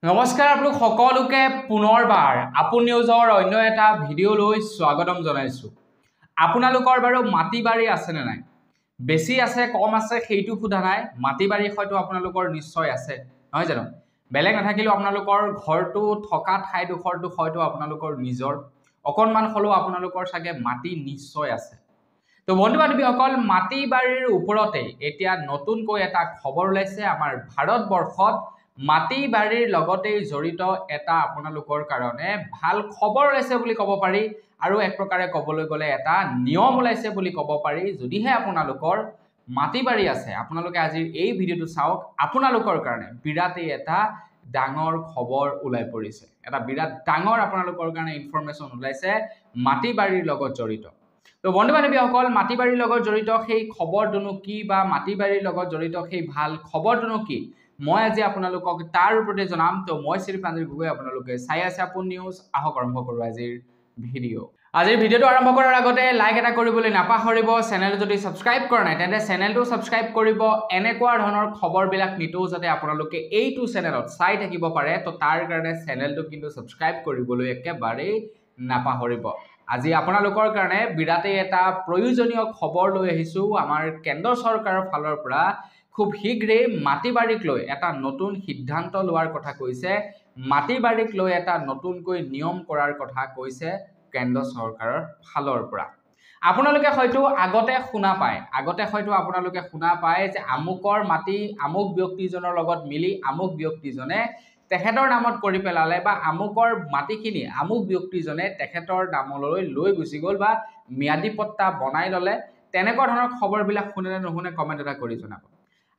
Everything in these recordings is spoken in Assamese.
নমস্কাৰ আপোনালোক সকলোকে পুনৰবাৰ আপোন নিউজৰ অন্য এটা ভিডিঅ' লৈ স্বাগতম জনাইছো। আপোনালোকৰ বাৰু মাটি বাৰী আছে নে নাই? বেছি আছে কম আছে সেইটো সোধা নাই, মাটি বাৰী হয়তো আপোনালোকৰ নিশ্চয় আছে, নহয় জানো? বেলেগ নাথাকিলেও আপোনালোকৰ ঘৰটো থকা ঠাইডোখৰটো হয়তো আপোনালোকৰ নিজৰ, অকণমান হ'লেও আপোনালোকৰ চাগে মাটি নিশ্চয় আছে। তো বন্ধু বান্ধৱীসকল, মাটি বাৰীৰ ওপৰতে এতিয়া নতুনকৈ এটা খবৰ ওলাইছে। আমাৰ ভাৰতবৰ্ষত মাটি বাৰীৰ লগতে জড়িত এটা আপোনালোকৰ কাৰণে ভাল খবৰ ওলাইছে বুলি ক'ব পাৰি, আৰু এক প্ৰকাৰে ক'বলৈ গ'লে এটা নিয়ম ওলাইছে বুলি ক'ব পাৰি। যদিহে আপোনালোকৰ মাটি বাৰী আছে, আপোনালোকে আজিৰ এই ভিডিঅ'টো চাওক। আপোনালোকৰ কাৰণে বিৰাটেই এটা ডাঙৰ খবৰ ওলাই পৰিছে, এটা বিৰাট ডাঙৰ আপোনালোকৰ কাৰণে ইনফৰমেশ্যন ওলাইছে মাটি বাৰীৰ লগত জড়িত। তো বন্ধু বান্ধৱীসকল, মাটি বাৰীৰ লগত জড়িত সেই খবৰটোনো কি, বা মাটি বাৰীৰ লগত জড়িত সেই ভাল খবৰটোনো কি, মই আজি আপোনালোকক তাৰ ওপৰতে জনাম। তো মই শ্ৰী প্ৰাঞ্জল গগৈ, আপোনালোকে চাই আছে আপোন নিউজ। আহক আৰম্ভ কৰোঁ আজিৰ ভিডিঅ'। আজিৰ ভিডিঅ'টো আৰম্ভ কৰাৰ আগতে লাইক এটা কৰিবলৈ নাপাহৰিব। চেনেল যদি ছাবস্ক্ৰাইব কৰা নাই তেন্তে চেনেলটো ছাবস্ক্ৰাইব কৰিব। এনেকুৱা ধৰণৰ খবৰবিলাক নিতৌ যাতে আপোনালোকে এইটো চেনেলত চাই থাকিব পাৰে, তো তাৰ কাৰণে চেনেলটো কিন্তু ছাবস্ক্ৰাইব কৰিবলৈ একেবাৰেই নাপাহৰিব। আজি আপোনালোকৰ কাৰণে বিৰাটেই এটা প্ৰয়োজনীয় খবৰ লৈ আহিছোঁ। আমাৰ কেন্দ্ৰ চৰকাৰৰ ফালৰ পৰা খুব শীঘ্ৰেই মাটি বাৰীক লৈ এটা নতুন সিদ্ধান্ত লোৱাৰ কথা কৈছে। মাটি বাৰীক লৈ এটা নতুনকৈ নিয়ম কৰাৰ কথা কৈছে কেন্দ্ৰ চৰকাৰৰ ফালৰ পৰা। আপোনালোকে হয়তো আগতে শুনা পায় যে আমুকৰ মাটি আমুক ব্যক্তিজনৰ লগত মিলি আমুক ব্যক্তিজনে তেখেতৰ নামত কৰি পেলালে, বা আমুকৰ মাটিখিনি আমুক ব্যক্তিজনে তেখেতৰ নামলৈ লৈ গুচি গ'ল, বা ম্যাদী পট্টা বনাই ল'লে। তেনেকুৱা ধৰণৰ খবৰবিলাক শুনে নে নুশুনে কমেণ্ট এটা কৰি জনাব।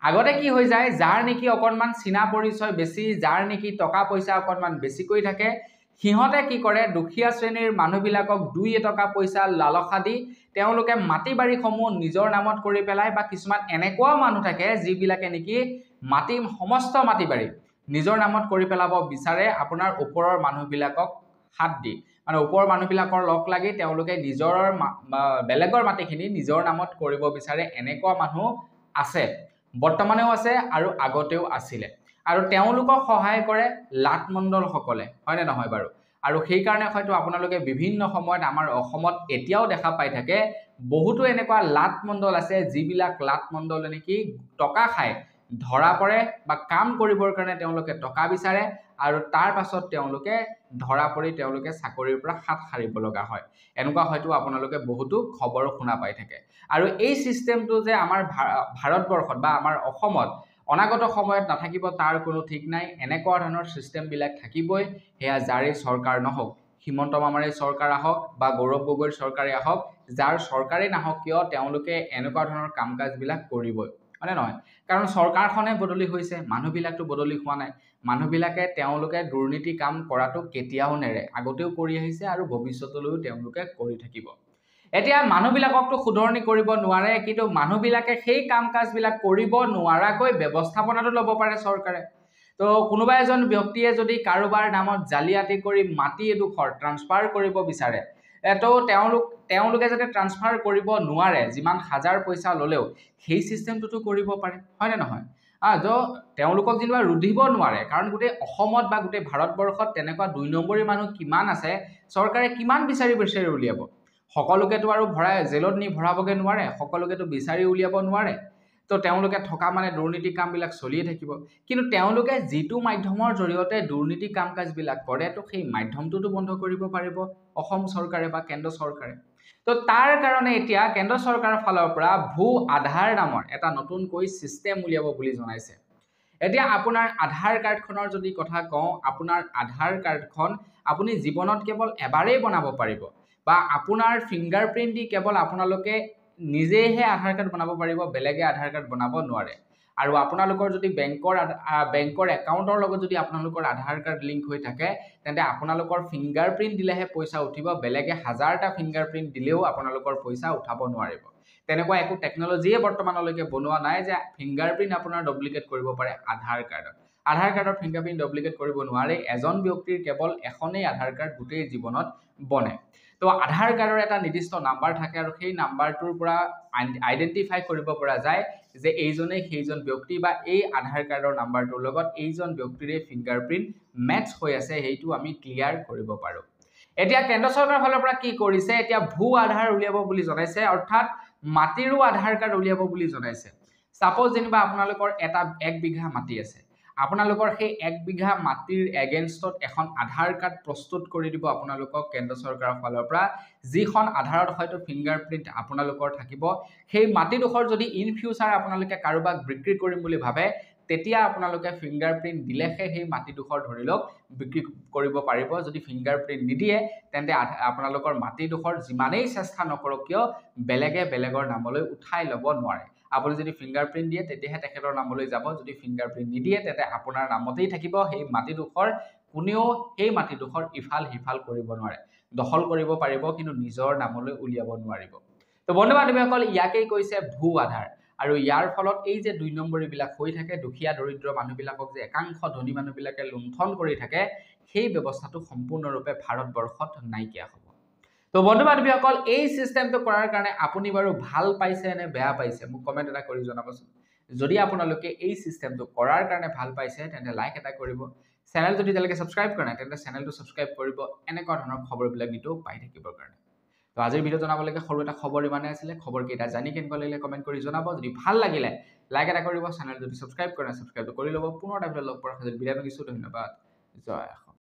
আগতে কি হৈ যায়, যাৰ নেকি অকণমান চিনা পৰিচয় বেছি, যাৰ নেকি টকা পইচা অকণমান বেছিকৈ থাকে, সিহঁতে কি কৰে, দুখীয়া শ্ৰেণীৰ মানুহবিলাকক 2-এটকা পইচা লালসা দি তেওঁলোকে মাটি বাৰীসমূহ নিজৰ নামত কৰি পেলায়। বা কিছুমান এনেকুৱাও মানুহ থাকে যিবিলাকে নেকি সমস্ত মাটি বাৰী নিজৰ নামত কৰি পেলাব বিচাৰে, আপোনাৰ ওপৰৰ মানুহবিলাকক হাত দি, মানে ওপৰৰ মানুহবিলাকৰ লগ লাগি তেওঁলোকে নিজৰ বেলেগৰ মাটিখিনি নিজৰ নামত কৰিব বিচাৰে। এনেকুৱা মানুহ আছে, বৰ্তমানেও আছে আৰু আগতেও আছিলে, আৰু তেওঁলোকক সহায় কৰে লাটমণ্ডলসকলে, হয়নে নহয় বাৰু? আৰু সেইকাৰণে হয়তো আপোনালোকে বিভিন্ন সময়ত আমাৰ অসমত এতিয়াও দেখা পাই থাকে বহুতো এনেকুৱা লাটমণ্ডল আছে, যিবিলাক লাটমণ্ডলে নেকি টকা খায় ধৰা পৰে, বা কাম কৰিবৰ কাৰণে তেওঁলোকে টকা বিচাৰে, আৰু তাৰ পাছত তেওঁলোকে ধৰা পৰি তেওঁলোকে চাকৰিৰ পৰা হাত সাৰিব লগা হয়। এনেকুৱা হয়তো আপোনালোকে বহুতো খবৰ শুনা পাই থাকে। আৰু এই চিষ্টেমটো যে আমাৰ ভাৰতবৰ্ষত বা আমাৰ অসমত অনাগত সময়ত নাথাকিব তাৰ কোনো ঠিক নাই। এনেকুৱা ধৰণৰ চিষ্টেমবিলাক থাকিবই, সেয়া যাৰেই চৰকাৰ নহওক, হিমন্ত মামাৰেই চৰকাৰ আহক বা গৌৰৱ গগৈৰ চৰকাৰে আহক, যাৰ চৰকাৰেই নাহক কিয় তেওঁলোকে এনেকুৱা ধৰণৰ কাম কাজবিলাক কৰিবই, হয়নে নহয়? কাৰণ চৰকাৰখনে বদলি হৈছে, মানুহবিলাকতো বদলি হোৱা নাই। মানুহবিলাকে তেওঁলোকে দুৰ্নীতি কাম কৰাটো কেতিয়াও নেৰে, আগতেও কৰি আহিছে আৰু ভৱিষ্যতলৈও তেওঁলোকে কৰি থাকিব। এতিয়া মানুহবিলাককতো শুধৰণি কৰিব নোৱাৰে, কিন্তু মানুহবিলাকে সেই কাম কাজবিলাক কৰিব নোৱাৰাকৈ ব্যৱস্থাপনাটো ল'ব পাৰে চৰকাৰে। তো কোনোবা এজন ব্যক্তিয়ে যদি কাৰোবাৰ নামত জালিয়াতি কৰি মাটি এডোখৰ ট্ৰান্সফাৰ কৰিব বিচাৰে, তো তেওঁলোকে যাতে ট্ৰান্সফাৰ কৰিব নোৱাৰে, যিমান হাজাৰ পইচা ল'লেও সেই চিষ্টেমটোতো কৰিব পাৰে, হয়নে নহয়? তো তেওঁলোকক যেনিবা ৰুধিব নোৱাৰে, কাৰণ গোটেই অসমত বা গোটেই ভাৰতবৰ্ষত তেনেকুৱা 2 নম্বৰী মানুহ কিমান আছে, চৰকাৰে কিমান বিচাৰি উলিয়াব? সকলোকেতো আৰু জেলত নি ভৰাবগৈ নোৱাৰে, সকলোকেতো বিচাৰি উলিয়াব নোৱাৰে। তো তেওঁলোকে থকা মানে দুৰ্নীতি কামবিলাক চলিয়ে থাকিব। কিন্তু তেওঁলোকে যিটো মাধ্যমৰ জৰিয়তে দুৰ্নীতি কাম কাজবিলাক কৰে, তো সেই মাধ্যমটোতো বন্ধ কৰিব পাৰিব অসম চৰকাৰে বা কেন্দ্ৰ চৰকাৰে। তো তাৰ কাৰণে এতিয়া কেন্দ্ৰ চৰকাৰৰ ফালৰ পৰা আধাৰ নামৰ এটা নতুনকৈ চিষ্টেম উলিয়াব বুলি জনাইছে। এতিয়া আপোনাৰ আধাৰ কাৰ্ডখনৰ যদি কথা কওঁ, আপোনাৰ আধাৰ কাৰ্ডখন আপুনি জীৱনত কেৱল এবাৰেই বনাব পাৰিব, বা আপোনাৰ ফিংগাৰপ্ৰিণ্ট দি কেৱল আপোনালোকে নিজেহে আধাৰ কাৰ্ড বনাব পাৰিব, বেলেগে আধাৰ কাৰ্ড বনাব নোৱাৰে। আৰু আপোনালোকৰ যদি বেংকৰ একাউণ্টৰ লগত যদি আপোনালোকৰ আধাৰ কাৰ্ড লিংক হৈ থাকে, তেন্তে আপোনালোকৰ ফিংগাৰপ্ৰিণ্ট দিলেহে পইচা উঠিব, বেলেগে 1000টা ফিংগাৰপ্ৰিণ্ট দিলেও আপোনালোকৰ পইচা উঠাব নোৱাৰিব। তেনেকুৱা একো টেকনলজিয়ে বৰ্তমানলৈকে বনোৱা নাই যে ফিংগাৰপ্ৰিণ্ট আপোনাৰ ডুপ্লিকেট কৰিব পাৰে আধাৰ কাৰ্ডত। আধাৰ কাৰ্ডৰ ফিংগাৰপ্ৰিণ্ট ডুপ্লিকেট কৰিব নোৱাৰে। এজন ব্যক্তিৰ কেৱল এখনেই আধাৰ কাৰ্ড গোটেই জীৱনত বনে। তো আধাৰ কাৰ্ডৰ এটা নিৰ্দিষ্ট নাম্বাৰ থাকে আৰু সেই নাম্বাৰটোৰ পৰা আইডেন্টিফাই কৰিব পৰা যায় যে এইজনে সেইজন ব্যক্তি বা এই আধাৰ কাৰ্ডৰ নাম্বাৰটোৰ লগত এইজন ব্যক্তিৰে ফিংগাৰপ্ৰিন্ট মেটচ হৈ আছে সেইটো আমি ক্লিয়াৰ কৰিব পাৰো এতিয়া কেন্দ্ৰ চৰকাৰৰ ফালৰ পৰা কি কৰিছে এতিয়া ভূ আধাৰ উলিয়াব বুলি জনাইছে অৰ্থাৎ মাটিৰো আধাৰ কাৰ্ড উলিয়াব বুলি জনাইছে সাপোজ যেনিবা আপোনালোকৰ এটা 1 বিঘা মাটি আছে আপোনালোকৰ সেই 1 বিঘা মাটিৰ এগেইনষ্টত এখন আধাৰ কাৰ্ড প্ৰস্তুত কৰি দিব আপোনালোকক কেন্দ্ৰ চৰকাৰৰ ফালৰ পৰা যিখন আধাৰত হয়তো ফিংগাৰপ্ৰিন্ট আপোনালোকৰ থাকিব সেই মাটিডোখৰ যদি ইন ফিউচাৰ আপোনালোকে কাৰোবাক বিক্ৰী কৰিম বুলি ভাবে তেতিয়া আপোনালোকে ফিংগাৰপ্ৰিন্ট দিলেহে সেই মাটিডোখৰ ধৰি লওক বিক্ৰী কৰিব পাৰিব যদি ফিংগাৰপ্ৰিন্ট নিদিয়ে তেন্তে আপোনালোকৰ মাটিডোখৰ যিমানেই চেষ্টা নকৰক কিয় বেলেগৰ নামলৈ উঠাই ল'ব নোৱাৰে আপুনি যদি ফিংগাৰপ্ৰিন্ট দিয়ে তেতিয়াহে তেখেতৰ নামলৈ যাব যদি ফিংগাৰপ্ৰিন্ট নিদিয়ে তেতে আপোনাৰ নামতেই থাকিব সেই মাটিডোখৰ কোনেও সেই মাটিডোখৰ ইফাল হিফাল কৰিব নোৱাৰে দখল কৰিব পাৰিব কিন্তু নিজৰ নামলৈ উলিয়াব নোৱাৰিব তো বন্ধু বান্ধৱীসকল ইয়াকেই কৈছে ভূ আধাৰ আৰু ইয়াৰ ফলত এই যে 2 নম্বৰ বিলাক হৈ থাকে দুখীয়া দৰিদ্ৰ মানুহবিলাকক যে একাংশ ধনী মানুহবিলাকে লুণ্ঠন কৰি থাকে সেই ব্যৱস্থাটো সম্পূৰ্ণৰূপে ভাৰতবৰ্ষত নাইকিয়া হ'ব তো বন্ধু বান্ধৱীসকল এই সিস্টেমটো কৰাৰ কাৰণে আপুনি বাৰু ভাল পাইছে নে বেয়া পাইছে মোক কমেন্ট এটা কৰি জনাবচোন যদি আপোনালোকে এই সিস্টেমটো কৰাৰ কাৰণে ভাল পাইছে তেন্তে লাইক এটা কৰিব চেনেল যদি তেলকে সাবস্ক্ৰাইব কৰা নাই তেন্তে চেনেলটো সাবস্ক্ৰাইব কৰিব এনেকুৱা ধৰণৰ খবৰবিলাক নিটো পাই থাকিবৰ কাৰণে তো আজিৰ ভিডিও জনাবলৈকে সৰু এটা খবৰ ইমানে আছিল খবৰ কেইটা জানি কেনেকুৱা লাগিলে কমেন্ট কৰি জনাব যদি ভাল লাগিলে লাইক এটা কৰিব চেনেল যদি সাবস্ক্ৰাইব কৰা সাবস্ক্ৰাইব কৰি ল'ব পুনৰ এটা ভিডিও লগ পোৱাৰ খাতিৰ বিদায় মাগিছো ধন্যবাদ জয়